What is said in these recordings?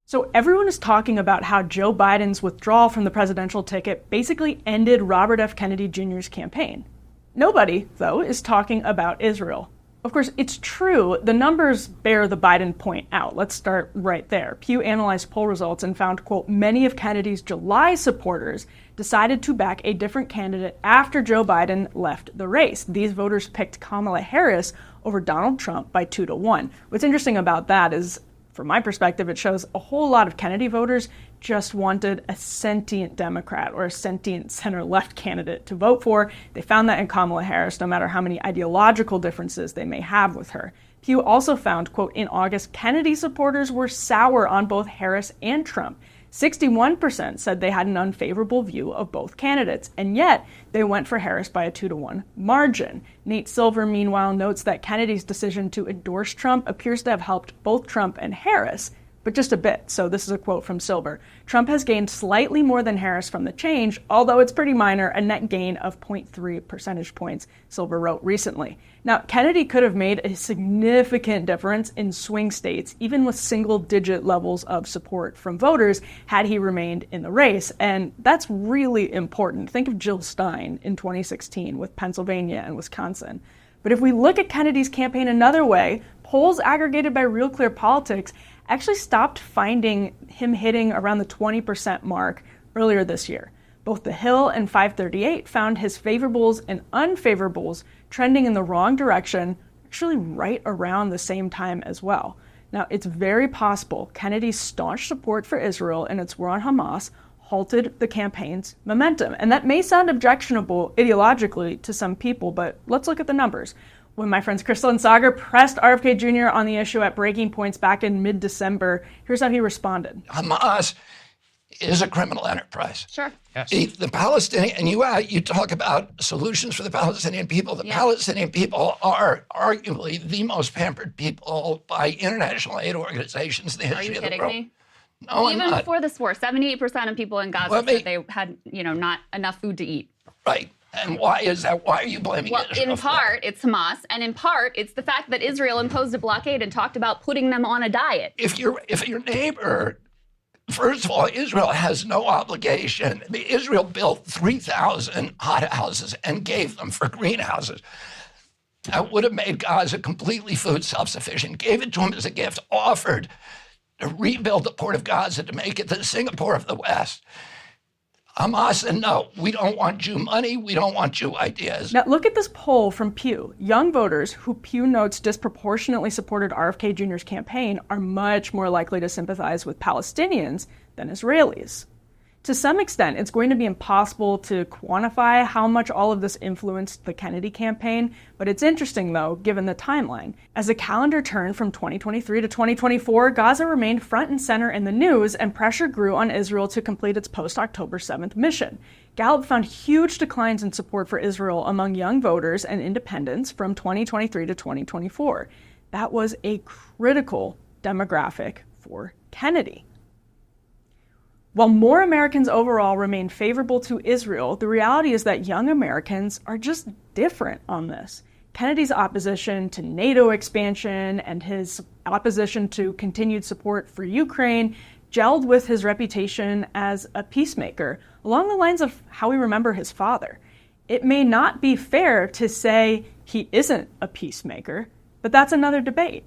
So everyone is talking about how Joe Biden's withdrawal from the presidential ticket basically ended Robert F. Kennedy Jr.'s campaign. Nobody, though, is talking about Israel. Of course, it's true, the numbers bear the Biden point out. Let's start right there. Pew analyzed poll results and found, quote, many of Kennedy's July supporters decided to back a different candidate after Joe Biden left the race. These voters picked Kamala Harris over Donald Trump by 2-1. What's interesting about that is, from my perspective, it shows a whole lot of Kennedy voters just wanted a sentient Democrat or a sentient center-left candidate to vote for. They found that in Kamala Harris, no matter how many ideological differences they may have with her. Pew also found, quote, in August, Kennedy supporters were sour on both Harris and Trump. 61% said they had an unfavorable view of both candidates, and yet they went for Harris by a 2-1 margin. Nate Silver, meanwhile, notes that Kennedy's decision to endorse Trump appears to have helped both Trump and Harris, but just a bit. So this is a quote from Silver. Trump has gained slightly more than Harris from the change, although it's pretty minor, a net gain of 0.3 percentage points, Silver wrote recently. Now, Kennedy could have made a significant difference in swing states, even with single-digit levels of support from voters, had he remained in the race. And that's really important. Think of Jill Stein in 2016 with Pennsylvania and Wisconsin. But if we look at Kennedy's campaign another way, polls aggregated by Real Clear Politics actually stopped finding him hitting around the 20% mark earlier this year. Both The Hill and 538 found his favorables and unfavorables trending in the wrong direction, actually right around the same time as well. Now, it's very possible Kennedy's staunch support for Israel and its war on Hamas halted the campaign's momentum. And that may sound objectionable ideologically to some people, but let's look at the numbers. When my friends Crystal and Sagar pressed RFK Jr. on the issue at Breaking Points back in mid-December, here's how he responded. Hamas is a criminal enterprise. Sure. Yes. The Palestinian, and you talk about solutions for the Palestinian people. The Palestinian people are arguably the most pampered people by international aid organizations in the history of the world. Are you kidding me? No, Even before this war, 78% of people in Gaza said they had, not enough food to eat. Right. And why is that? Why are you blaming Israel? In part, it's Hamas, and in part, it's the fact that Israel imposed a blockade and talked about putting them on a diet. If your neighbor, first of all, Israel has no obligation. Israel built 3,000 hothouses and gave them for greenhouses. That would have made Gaza completely food self-sufficient, gave it to them as a gift, offered to rebuild the port of Gaza to make it the Singapore of the West. Hamas said, no, we don't want Jew money, we don't want Jew ideas. Now look at this poll from Pew. Young voters who Pew notes disproportionately supported RFK Jr.'s campaign are much more likely to sympathize with Palestinians than Israelis. To some extent, it's going to be impossible to quantify how much all of this influenced the Kennedy campaign, but it's interesting, though, given the timeline. As the calendar turned from 2023 to 2024, Gaza remained front and center in the news, and pressure grew on Israel to complete its post-October 7th mission. Gallup found huge declines in support for Israel among young voters and independents from 2023 to 2024. That was a critical demographic for Kennedy. While more Americans overall remain favorable to Israel, the reality is that young Americans are just different on this. Kennedy's opposition to NATO expansion and his opposition to continued support for Ukraine gelled with his reputation as a peacemaker, along the lines of how we remember his father. It may not be fair to say he isn't a peacemaker, but that's another debate.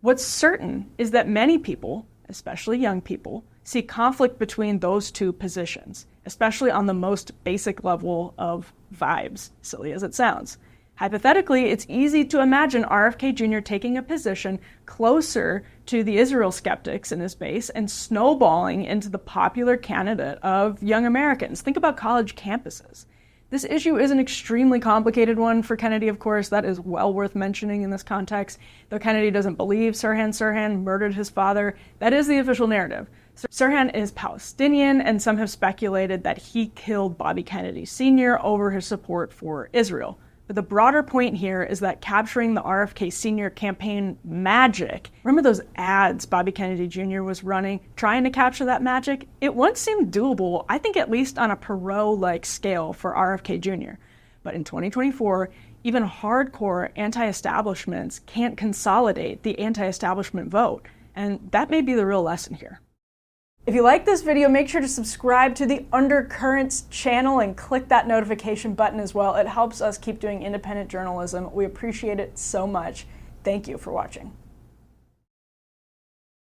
What's certain is that many people, especially young people, see conflict between those two positions, especially on the most basic level of vibes, silly as it sounds. Hypothetically, it's easy to imagine RFK Jr. taking a position closer to the Israel skeptics in his base and snowballing into the popular candidate of young Americans. Think about college campuses. This issue is an extremely complicated one for Kennedy, of course. That is well worth mentioning in this context. Though Kennedy doesn't believe Sirhan murdered his father, that is the official narrative. Sirhan is Palestinian, and some have speculated that he killed Bobby Kennedy Sr. over his support for Israel. But the broader point here is that capturing the RFK Sr. campaign magic, remember those ads Bobby Kennedy Jr. was running, trying to capture that magic? It once seemed doable, I think at least on a Perot-like scale for RFK Jr. But in 2024, even hardcore anti-establishments can't consolidate the anti-establishment vote. And that may be the real lesson here. If you like this video, make sure to subscribe to the Undercurrents channel and click that notification button as well. It helps us keep doing independent journalism. We appreciate it so much. Thank you for watching.